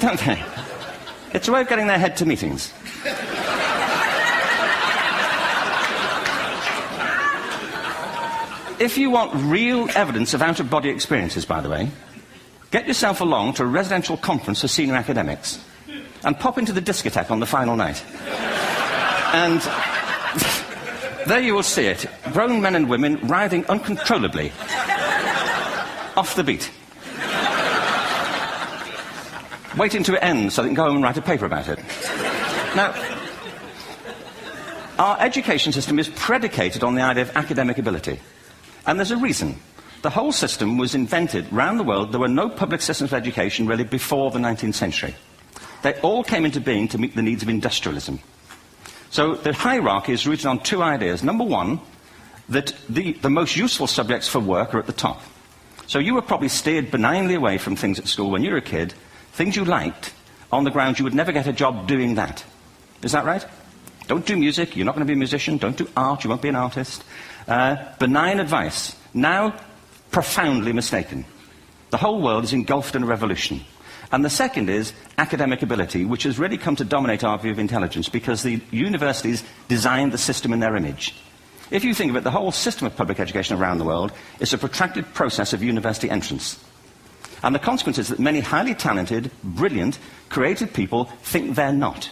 don't they? It's a way of getting their head to meetings. If you want real evidence of out-of-body experiences, by the way, get yourself along to a residential conference for senior academics and pop into the discotheque on the final night. And there you will see it. Grown men and women writhing uncontrollably off the beat. Waiting to end so they can go home and write a paper about it. Now, our education system is predicated on the idea of academic ability. And there's a reason. The whole system was invented around the world. There were no public systems of education really before the 19th century. They all came into being to meet the needs of industrialism. So the hierarchy is rooted on two ideas. Number one, that the most useful subjects for work are at the top. So you were probably steered benignly away from things at school when you were a kid, things you liked, on the grounds you would never get a job doing that. Is that right? Don't do music, you're not going to be a musician. Don't do art, you won't be an artist. Benign advice, now profoundly mistaken. The whole world is engulfed in a revolution. And the second is academic ability, which has really come to dominate our view of intelligence because the universities designed the system in their image. If you think of it, the whole system of public education around the world is a protracted process of university entrance. And the consequence is that many highly talented, brilliant, creative people think they're not.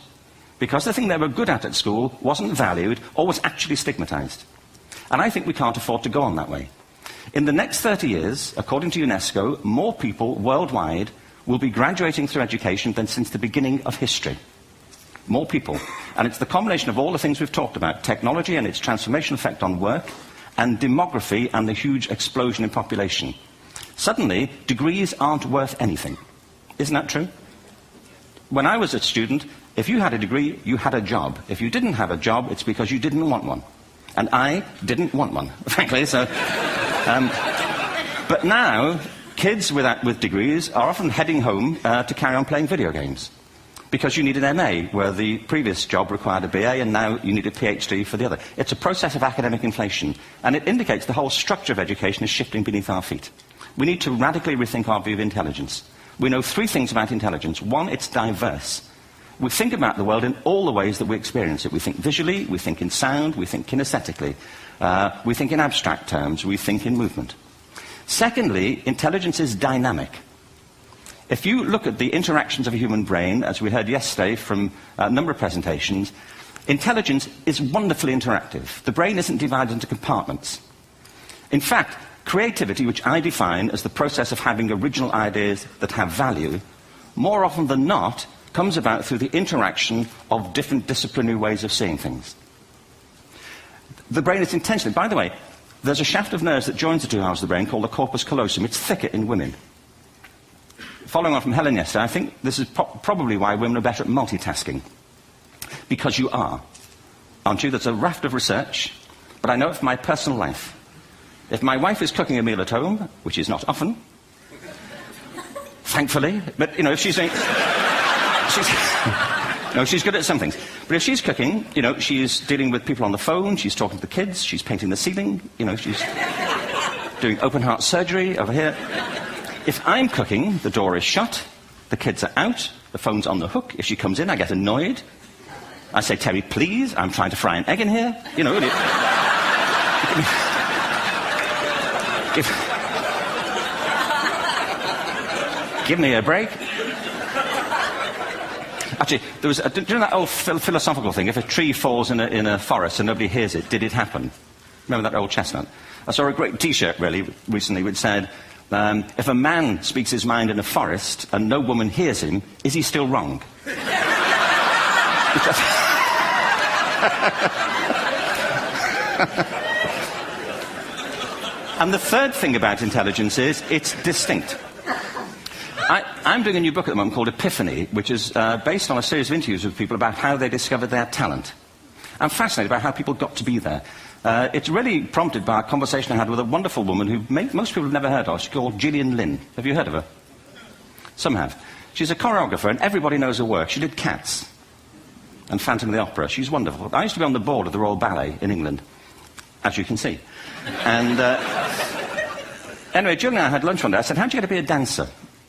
Because the thing they were good at school wasn't valued or was actually stigmatized. And I think we can't afford to go on that way. In the next 30 years, according to UNESCO, more people worldwide will be graduating through education than since the beginning of history. More people. And it's the combination of all the things we've talked about, technology and its transformational effect on work, and demography and the huge explosion in population. Suddenly, degrees aren't worth anything. Isn't that true? When I was a student, if you had a degree, you had a job. If you didn't have a job, it's because you didn't want one. And I didn't want one, frankly, so... but now, kids with degrees are often heading home to carry on playing video games. Because you need an MA, where the previous job required a BA, and now you need a PhD for the other. It's a process of academic inflation, and it indicates the whole structure of education is shifting beneath our feet. We need to radically rethink our view of intelligence. We know three things about intelligence. One, it's diverse. We think about the world in all the ways that we experience it. We think visually, we think in sound, we think kinesthetically, we think in abstract terms, we think in movement. Secondly, intelligence is dynamic. If you look at the interactions of a human brain, as we heard yesterday from a number of presentations, intelligence is wonderfully interactive. The brain isn't divided into compartments. In fact, creativity, which I define as the process of having original ideas that have value, more often than not, comes about through the interaction of different disciplinary ways of seeing things. The brain is intentionally... By the way, there's a shaft of nerves that joins the two halves of the brain called the corpus callosum. It's thicker in women. Following on from Helen yesterday, I think this is probably why women are better at multitasking. Because you are. Aren't you? There's a raft of research, but I know it from my personal life. If my wife is cooking a meal at home, which is not often, thankfully, but, you know, if she's doing... No, she's good at some things. But if she's cooking, you know, she's dealing with people on the phone, she's talking to the kids, she's painting the ceiling, you know, she's doing open-heart surgery over here. If I'm cooking, the door is shut, the kids are out, the phone's on the hook. If she comes in, I get annoyed. I say, Terry, please, I'm trying to fry an egg in here. You know, give me a break. Actually, there was, do you know that old philosophical thing? If a tree falls in a forest and nobody hears it, did it happen? Remember that old chestnut? I saw a great T-shirt, really, recently, which said, if a man speaks his mind in a forest and no woman hears him, is he still wrong? And the third thing about intelligence is it's distinct. I'm doing a new book at the moment called Epiphany, which is based on a series of interviews with people about how they discovered their talent. I'm fascinated by how people got to be there. It's really prompted by a conversation I had with a wonderful woman who most people have never heard of. She's called Gillian Lynn. Have you heard of her? Some have. She's a choreographer, and everybody knows her work. She did Cats and Phantom of the Opera. She's wonderful. I used to be on the board of the Royal Ballet in England, as you can see. And anyway, Gillian and I had lunch one day. I said, how'd you get to be a dancer?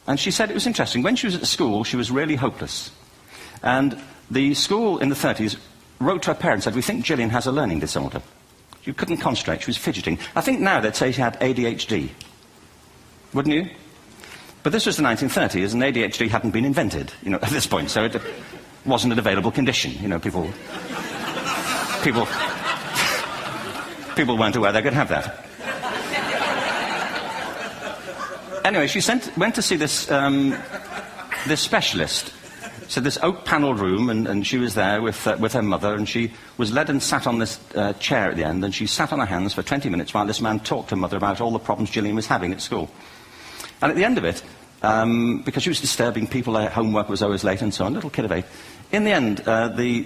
And she said it was interesting. When she was at school, she was really hopeless. And the school in the 30s wrote to her parents and said, we think Gillian has a learning disorder. She couldn't concentrate, she was fidgeting. I think now they'd say she had ADHD. Wouldn't you? But this was the 1930s, and ADHD hadn't been invented, at this point, so it wasn't an available condition. People weren't aware they could have that. Anyway, she went to see this specialist. So this oak-panelled room, and she was there with her mother, and she was led and sat on this chair at the end, and she sat on her hands for 20 minutes while this man talked to her mother about all the problems Gillian was having at school. And at the end of it, because she was disturbing people, their homework was always late and so on, little kid of 8, in the end, the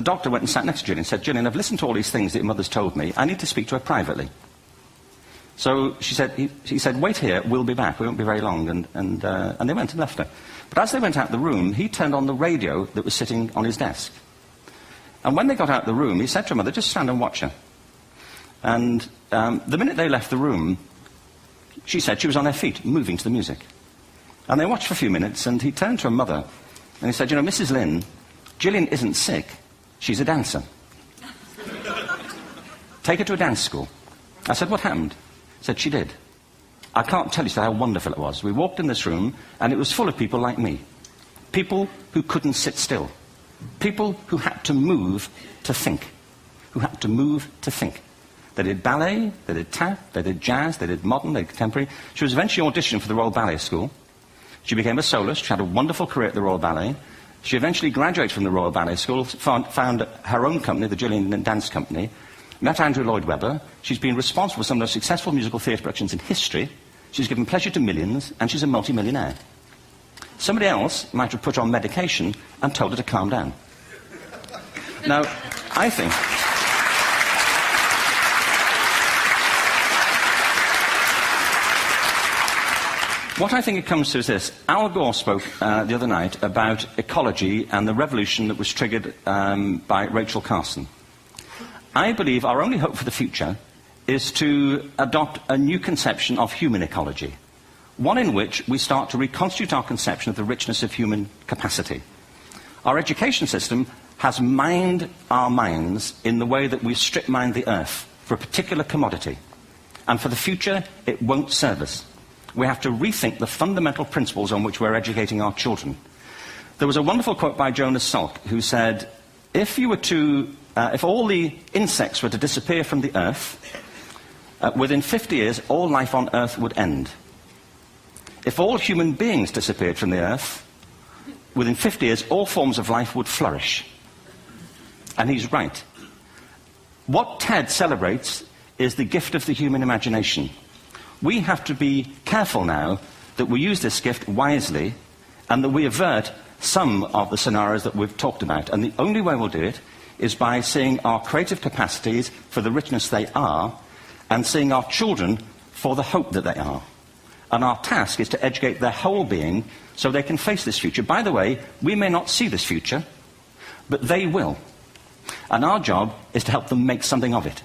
doctor went and sat next to Gillian and said, Gillian, I've listened to all these things that your mother's told me. I need to speak to her privately. So he said, wait here, we'll be back. We won't be very long. And they went and left her. But as they went out the room, he turned on the radio that was sitting on his desk. And when they got out the room, he said to her mother, just stand and watch her. And the minute they left the room, she said she was on her feet, moving to the music. And they watched for a few minutes, and he turned to her mother, and he said, Mrs. Lynn, Gillian isn't sick, she's a dancer. Take her to a dance school. I said, what happened? He said, she did. I can't tell you how wonderful it was. We walked in this room, and it was full of people like me. People who couldn't sit still. People who had to move to think. Who had to move to think. They did ballet, they did tap, they did jazz, they did modern, they did contemporary. She was eventually auditioned for the Royal Ballet School. She became a soloist. She had a wonderful career at the Royal Ballet. She eventually graduated from the Royal Ballet School, found her own company, the Gillian Dance Company, met Andrew Lloyd Webber. She's been responsible for some of the most successful musical theatre productions in history. She's given pleasure to millions, and she's a multi-millionaire. Somebody else might have put her on medication and told her to calm down. Now, I think... What I think it comes to is this. Al Gore spoke the other night about ecology and the revolution that was triggered by Rachel Carson. I believe our only hope for the future is to adopt a new conception of human ecology, one in which we start to reconstitute our conception of the richness of human capacity. Our education system has mined our minds in the way that we strip-mine the earth for a particular commodity, and for the future it won't serve us. We have to rethink the fundamental principles on which we're educating our children. There was a wonderful quote by Jonas Salk, who said, if all the insects were to disappear from the earth, within 50 years, all life on earth would end. If all human beings disappeared from the earth, within 50 years, all forms of life would flourish. And he's right. What TED celebrates is the gift of the human imagination. We have to be careful now that we use this gift wisely and that we avert some of the scenarios that we've talked about. And the only way we'll do it is by seeing our creative capacities for the richness they are and seeing our children for the hope that they are. And our task is to educate their whole being so they can face this future. By the way, we may not see this future, but they will. And our job is to help them make something of it.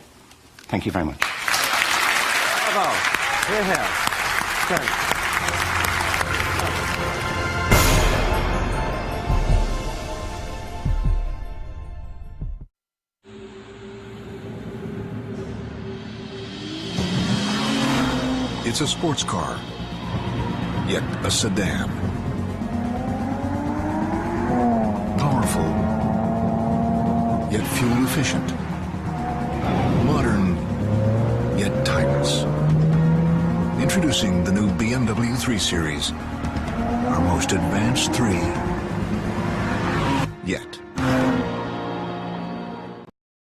Thank you very much. Bravo. Here, here. Good. It's a sports car, yet a sedan. Powerful, yet fuel efficient. Modern, yet timeless. Introducing the new BMW 3 Series, our most advanced 3 yet.